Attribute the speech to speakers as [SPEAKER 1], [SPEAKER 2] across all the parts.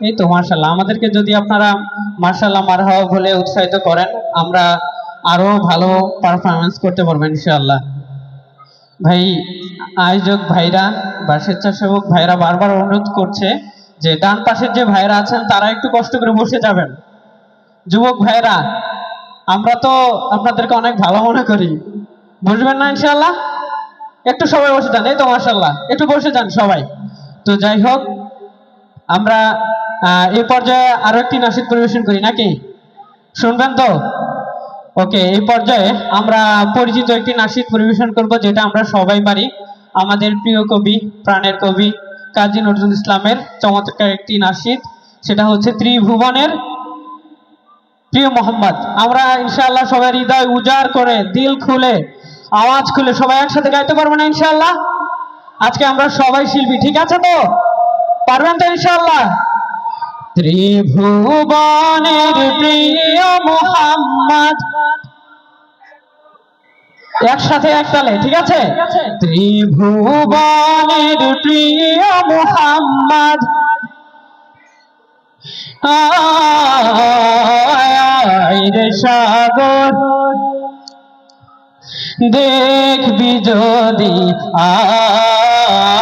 [SPEAKER 1] এই তো মার্শাল্লাহ, আমাদেরকে যদি আপনারা মার্শাল্লাহ মারহাবা বলে উৎসাহিত করেন, আমরা আরো ভালো পারফরমেন্স করতে পারবো ইনশাআল্লাহ। ভাই, আয়োজক ভাইরা বা স্বেচ্ছাসেবক ভাইরা বারবার অনুরোধ করছে যে ডান পাশের যে ভাইরা আছেন তারা একটু কষ্ট করে বসে যাবেন। যুবক ভাইরা, আমরা তো আপনাদেরকে অনেক ভালো মনে করি, বুঝবেন না ইনশাআল্লাহ? একটু সবাই বসে যান, এই তো মার্শাল্লাহ, একটু বসে যান সবাই। তো যাই হোক, আমরা এই পর্যায়ে আরো একটি নাশিদ পরিবেশন করি নাকি? শুনবেন তো? ওকে, এই পর্যায়ে আমরা পরিচিত একটি নাশিদ পরিবেশন করব, যেটা আমরা সবাই পারি। আমাদের প্রিয় কবি, প্রাণের কবি কাজী নজরুল ইসলামের চমৎকার একটি নাশিদ, সেটা হচ্ছে ত্রিভুবনের প্রিয় মোহাম্মদ। আমরা ইনশাআল্লাহ সবাই হৃদয় উজাড় করে, দিল খুলে, আওয়াজ খুলে সবাই একসাথে গাইতে পারবো না ইনশাআল্লাহ? আজকে আমরা সবাই শিল্পী, ঠিক আছে তো? পারবেন তো ইনশাআল্লাহ? ত্রিভুবনের প্রিয় মোহাম্মদ, একসাথে একতালে, ঠিক আছে? ত্রিভুবনের প্রিয় মোহাম্মদ, আয় সাগর দেখবি যদি, আয়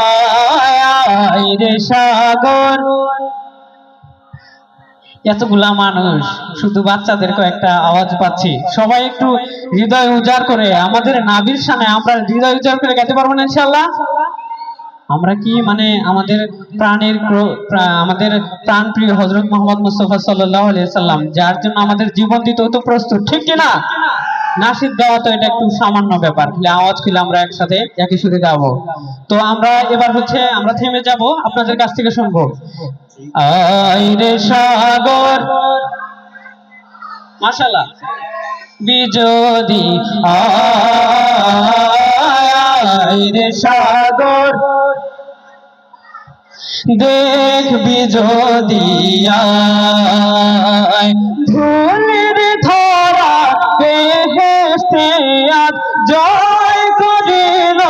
[SPEAKER 1] সাগর। এতগুলা মানুষ, শুধু বাচ্চাদেরকে একটা আওয়াজ পাচ্ছি, সবাই একটু হৃদয় উজাড় করে আমাদের নাবির সামনে আমরা হৃদয় উজাড় করে গাইতে পারবো না ইনশাআল্লাহ? আমরা কি মানে আমাদের আমাদের প্রাণ প্রিয় হযরত মুহাম্মদ মুস্তাফা সাল্লাল্লাহু আলাইহি সাল্লাম, যার জন্য আমাদের জীবন দিতে তো প্রস্তুত, ঠিক কি না? নাশিদ গাওয়া তো এটা একটু সামান্য ব্যাপার, খালি আওয়াজ খুলে আমরা একসাথে একই সুরে গাবো। তো আমরা এবার আমরা থেমে যাব, আপনাদের কাছ থেকে শুনবো। আয় রে সাগর, মাশাআল্লাহ, বিজোদি আয় রে সাগর দেখবি যদি, আয় ধুলির ধরা বেহেশতে আজ জয় করিল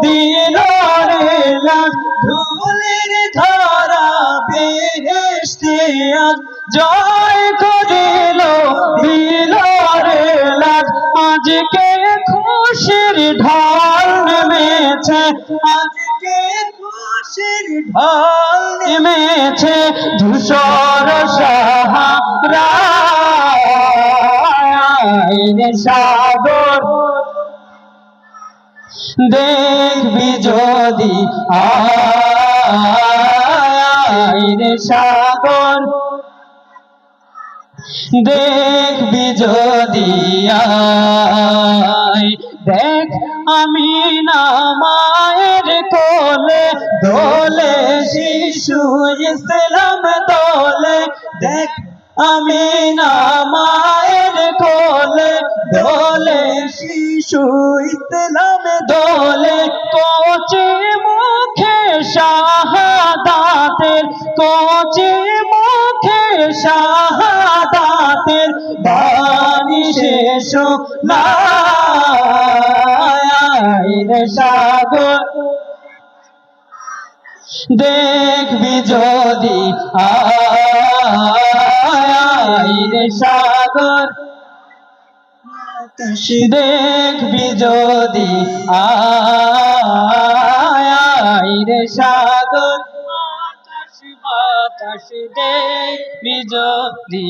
[SPEAKER 1] দিল রে লাজ। ধুলির ধরা বেহেশতে আজ জয় করিল দিল রে লাজ। আজকে খুশির ঢল নেমেছে, আজকে খুশির ঢল নেমেছে ধূসর সাহারা, আয় সাগর দেখবি যদি, আয় সাগর দেখবি যদি, আয় দেখ আমি না মায়ের কোলে দোলে শিশু ইসলাম দোলে। দেখ আমি না মায়ের কোলে দোলে শিশু ইসলাম দোলে। কচি মুখে শাহাদাতের, কচি মুখে শাহাদাতের বাণী শেষ রে সাগর দেখবি যদি, আয় সাগর দেখবি যদি, আয় সাগর বাতাস দেখবি যদি,